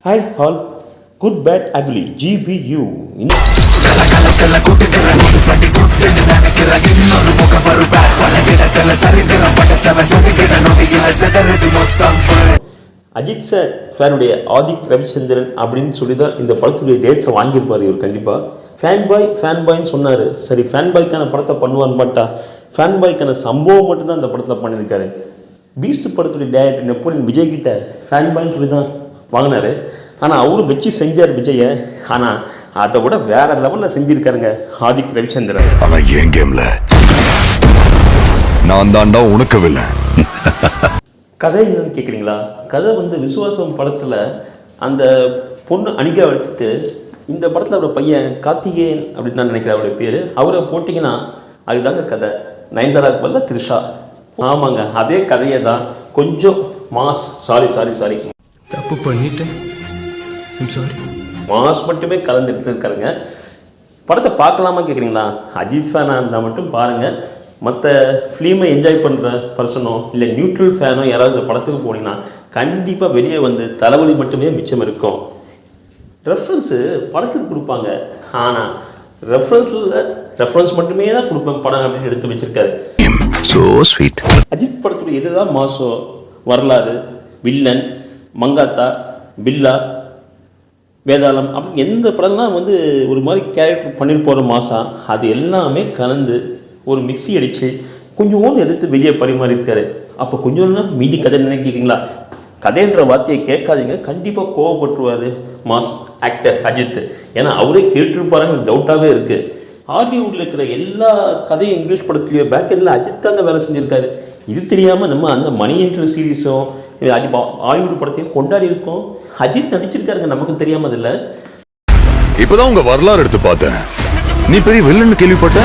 Hi all, good bad ugly GBU. Ajith sir ஃபேனுடைய ஆதிக் ரவிச்சந்திரன் அப்படின்னு சொல்லி தான் இந்த படத்துடைய டேட்ஸை வாங்கியிருப்பார் இவர் கண்டிப்பாக. ஃபேன் பாய்ன்னு சொன்னார். சரி, ஃபேன் பாய்க்கான படத்தை பண்ணுவான்னு பார்த்தா ஃபேன் பாய்க்கான சம்பவம் மட்டும்தான் அந்த படத்தை பண்ணியிருக்காரு. பீஸ்ட் படத்துடைய டேரக்டர் நெப்போலியன் விஜய் கிட்ட ஃபேன் பாய்ன்னு சொல்லி தான் வாங்கினார். ஆனால் அவரும் வச்சு செஞ்சார் விஜயை. ஆனால் அதை விட வேற லெவலில் செஞ்சிருக்காருங்க ஆதிக் ரவிச்சந்திரன். ஆனால் என் கேம்ல நான் தாண்டா உனக்கவில்லை. கதை என்னன்னு கேட்குறீங்களா? கதை விசுவாசம் படத்தில் அந்த பொண்ணு அணிகா எடுத்துட்டு இந்த படத்தில் அவரோட பையன் கார்த்திகேயன் அப்படின்னு நான் நினைக்கிறேன் அவருடைய பேர். அவரை போட்டிங்கன்னா அதுதாங்க கதை. நயன்தாராக்கு பதிலா த்ரிஷா. ஆமாங்க, அதே கதையை தான் கொஞ்சம் மாஸ் சாரி தப்பு பண்ணிட்டேன், மாஸ் மட்டுமே கலந்து எடுத்துருக்காருங்க. படத்தை பார்க்கலாமா கேட்குறீங்களா? அஜித் ஃபேனாக இருந்தால் மட்டும் பாருங்கள். மற்ற ஃபிலிமை என்ஜாய் பண்ணுற பர்சனோ இல்லை நியூட்ரல் ஃபேனோ யாராவது படத்துக்கு போனீங்கன்னா கண்டிப்பாக வெளியே தலைவலி மட்டுமே மிச்சம் இருக்கும். ரெஃபரன்ஸு படத்துக்கு கொடுப்பாங்க, ஆனால் ரெஃபரன்ஸ் மட்டுமே தான் கொடுப்பேன் படம் அப்படின்னு எடுத்து வச்சிருக்காரு. So sweet. அஜித் படத்துடைய எதுதான் மாசோ, வரலாறு, வில்லன், மங்காத்தா, பில்லா, வேதாளம் அப்படின்னு எந்த படம்லாம் ஒரு மாதிரி கேரக்டர் பண்ணிட்டு போகிற மாதம் அது எல்லாமே கலந்து ஒரு மிக்ஸி அடித்து கொஞ்சோன்னு எடுத்து வெளியே பரிமாறியிருக்காரு. அப்போ கொஞ்சோன்னா மீதி கதை நினைக்கிறீங்களா? கதைன்ற வார்த்தையை கேட்காதீங்க, கண்டிப்பாக கோவப்பட்டுருவார் மாஸ் ஆக்டர் அஜித். ஏன்னா அவரே கேட்டிருப்பாருன்னு டவுட்டாகவே இருக்குது. ஹாலிவுட்டில் இருக்கிற எல்லா கதையும் இங்கிலீஷ் படத்துலையோ பேக்கெண்டில் அஜித் தாங்க வேலை செஞ்சுருக்காரு. இது தெரியாமல் நம்ம அந்த மணி என்ட்ரி சீரீஸும் ஹாலிவுட் படத்தையும் கொண்டாடி இருக்கோம். அஜித் நடிச்சிருக்காருங்க, நமக்கு தெரியாமல் இல்லை. இப்போதான் உங்க வரலாறு எடுத்து பார்த்தேன். நீ பெரிய வில்லன்னு கேள்விப்பட்ட.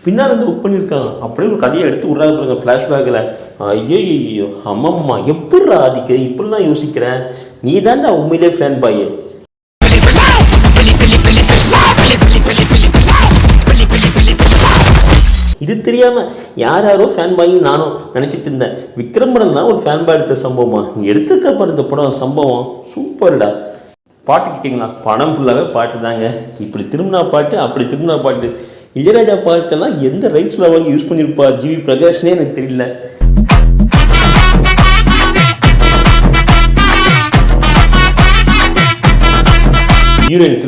பின்னால் புக் பண்ணியிருக்காங்க. அப்படியே ஒரு கதையை எடுத்து விட்றாங்க ஃப்ளாஷ்பேக்கில். ஐயோ அம்மம்மா, எப்படிரா ஆதிக்க இப்படிலாம் யோசிக்கிறேன்? நீ தாண்டா உண்மையிலே ஃபேன் பாய். இது தெரியாமல் யாரோ ஃபேன் பாய் நானும் நினச்சிட்டு இருந்தேன். விக்ரம் படம் தான் ஒரு ஃபேன் பாய் எடுத்த சம்பவமா? எடுத்துக்கப்படுற படம் சம்பவம் சூப்பர்டா. பாட்டு கேட்குங்களா? படம் ஃபுல்லாகவே பாட்டு தாங்க. இப்படி திரும்பினா பாட்டு, அப்படி திரும்பினா பாட்டு. இளையராஜா பாட்டெல்லாம் எந்த ரைட்ஸில் வாங்கி யூஸ் பண்ணியிருப்பார் ஜிவி பிரகாஷ்னே எனக்கு தெரியல. ஹீரோயின்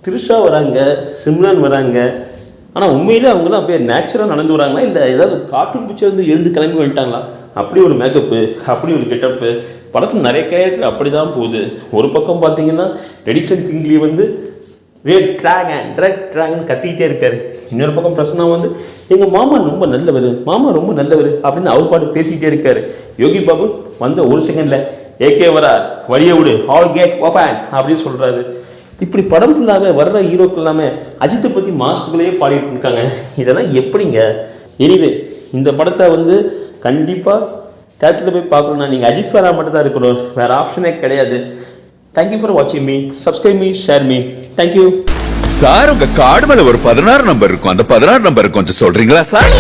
த்ரிஷா வராங்க, சிம்ரன் வராங்க. ஆனால் உண்மையிலே அவங்களாம் அப்படியே நேச்சுரலாக நடந்து வராங்களா இல்லை ஏதாவது கார்ட்டூன் பிக்சர் எழுந்து கிளம்பி வந்துட்டாங்களா? அப்படி ஒரு மேக்கப்பு, அப்படி ஒரு கெட்டப்பு. படத்தில் நிறைய கேரக்டர் அப்படி தான் போகுது. ஒரு பக்கம் பார்த்தீங்கன்னா ரெடிக்ஷன் கிங்லி ரெட் ட்ராகன் கத்திக்கிட்டே இருக்காரு. இன்னொரு பக்கம் பிரச்சனை எங்கள் மாமா ரொம்ப நல்லவர் அப்படின்னு அவர் பாட்டு பேசிக்கிட்டே இருக்காரு. யோகி பாபு ஒரு செகண்டில் ஏகே வரா, வழியை விடு, ஆல் கேட் ஓபன் அப்படின்னு சொல்கிறாரு. இப்படி படம் ஃபுல்லாக வர்ற ஹீரோக்கள் எல்லாமே அஜித்தை பற்றி மாஸ்க்குள்ளேயே பாடிட்டு இருக்காங்க. இதெல்லாம் எப்படிங்க? எனிவே இந்த படத்தை கண்டிப்பாக தேட்டரில் போய் பார்க்கணுன்னா நீங்கள் அஜித் ஃபேனாக மட்டும் தான் இருக்கணும், வேறு ஆப்ஷனே கிடையாது. தேங்க்யூ ஃபார் வாட்சிங் me, subscribe me, share me. Thank you sir. உங்க கார்டு மேல ஒரு 16 நம்பர் இருக்கும். அந்த 16 நம்பர் கொஞ்சம் சொல்றீங்களா சார்?